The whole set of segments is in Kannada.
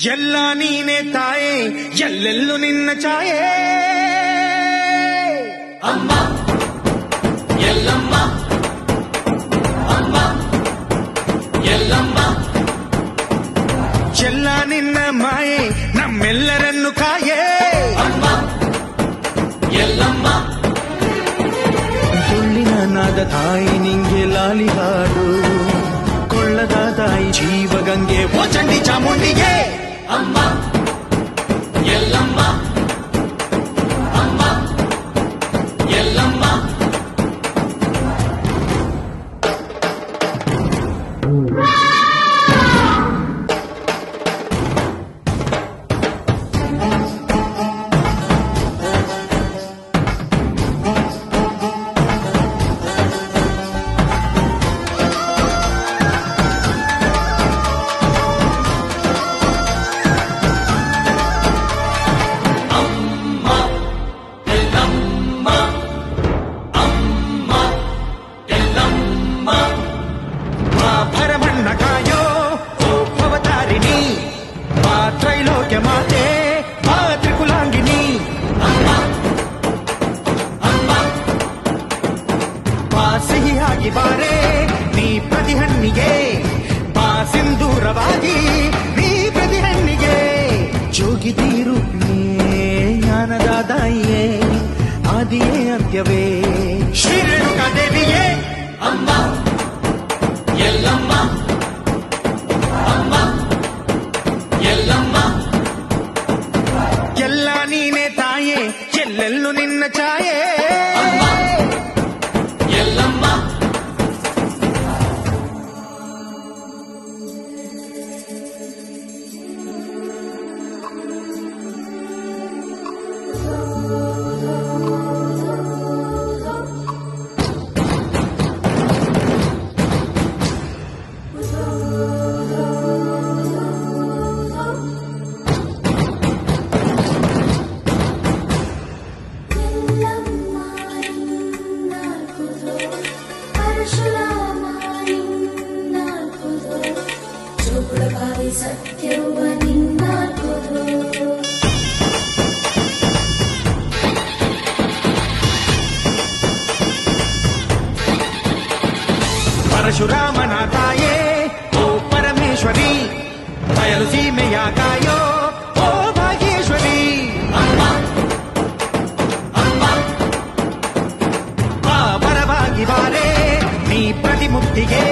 ಎಲ್ಲ ನೀನೆ ತಾಯೇ ಎಲ್ಲೆಲ್ಲೂ ನಿನ್ನ ಛಾಯೆ ಅಮ್ಮ ಎಲ್ಲಮ್ಮ ಅಮ್ಮ ಎಲ್ಲಮ್ಮ ಎಲ್ಲ ನಿನ್ನ ಮಾಯೆ ನಮ್ಮೆಲ್ಲರನ್ನು ಕಾಯೇ ಅಮ್ಮ ಎಲ್ಲಮ್ಮ ಸುಳ್ಳಿನ ನಾದ ತಾಯಿ ನಿಂಗೆ ಲಾಲಿ ಹಾಡು ಕೊಳ್ಳದ ತಾಯಿ ಜೀವಗಂಗೆ ಓ ಚಂಡಿ ಚಾಮುಂಡಿಗೆ ಅಮ್ಮ ಎಲ್ಲಮ್ಮ ಅಮ್ಮ ಎಲ್ಲಮ್ಮ ಭರಮಣ್ಣ ಕಾಯೋ ಓ ಭವತಾರಿಣಿ ಬಾ ತ್ರೈಲೋಕ್ಯ ಮಾತೆ ಬಾ ತ್ರಿಕುಲಾಂಗಿನಿ ಬಾ ಸಿಹಿಯಾಗಿ ಬಾರೆ ನೀ ಪ್ರತಿಹಣ್ಣಿಗೆ ಬಾ ಸಿಂಧೂರವಾಗಿ ನೀ ಪ್ರತಿಹಣ್ಣಿಗೆ ಜೋಗಿತಿ ರೂಪಿಣಿಯೇ ಜ್ಞಾನದ ದಾಯಿಯೇ ಆದಿಯೇ ಅಂತ್ಯವೇ ಶ್ರೀ ರೇಣುಕಾ ದೇವಿಯೇ ಅಮ್ಮ ಎಲ್ಲಮ್ಮ ಅಮ್ಮ ಎಲ್ಲಮ್ಮ ಎಲ್ಲ ನೀನೆ ತಾಯೇ ಎಲ್ಲೆಲ್ಲೂ ನಿನ್ನ ಛಾಯೆ ಅಮ್ಮ ಎಲ್ಲಮ್ಮ ಪರಶುರಾಮನ ತಾಯೇ ಓ ಪರಮೇಶ್ವರಿ ಬಯಲು ಸೀಮೆಯ ಕಾಯೋ ಓ ಭಾಗೇಶ್ವರಿ ಅಮ್ಮ ಅಮ್ಮ ಬಾ ಪರವಾಗಿ ಬಾರೆ ನೀ ಪ್ರತಿಮುಕ್ತಿಗೆ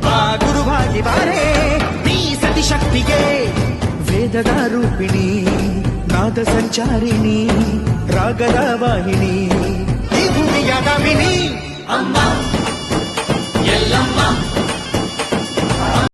ಬಾ ಗುರುವಾಗಿ ಬಾರೆ ನೀ ಸತಿಶಕ್ತಿಗೆ ವೇದದ ರೂಪಿಣಿ ನಾದ ಸಂಚಾರಿಣಿ ರಾಗದ ವಾಹಿನಿ ಈ ಭೂಮಿಯ ದಾಮಿನಿ ಅಮ್ಮ ಎಲ್ಲಮ್ಮ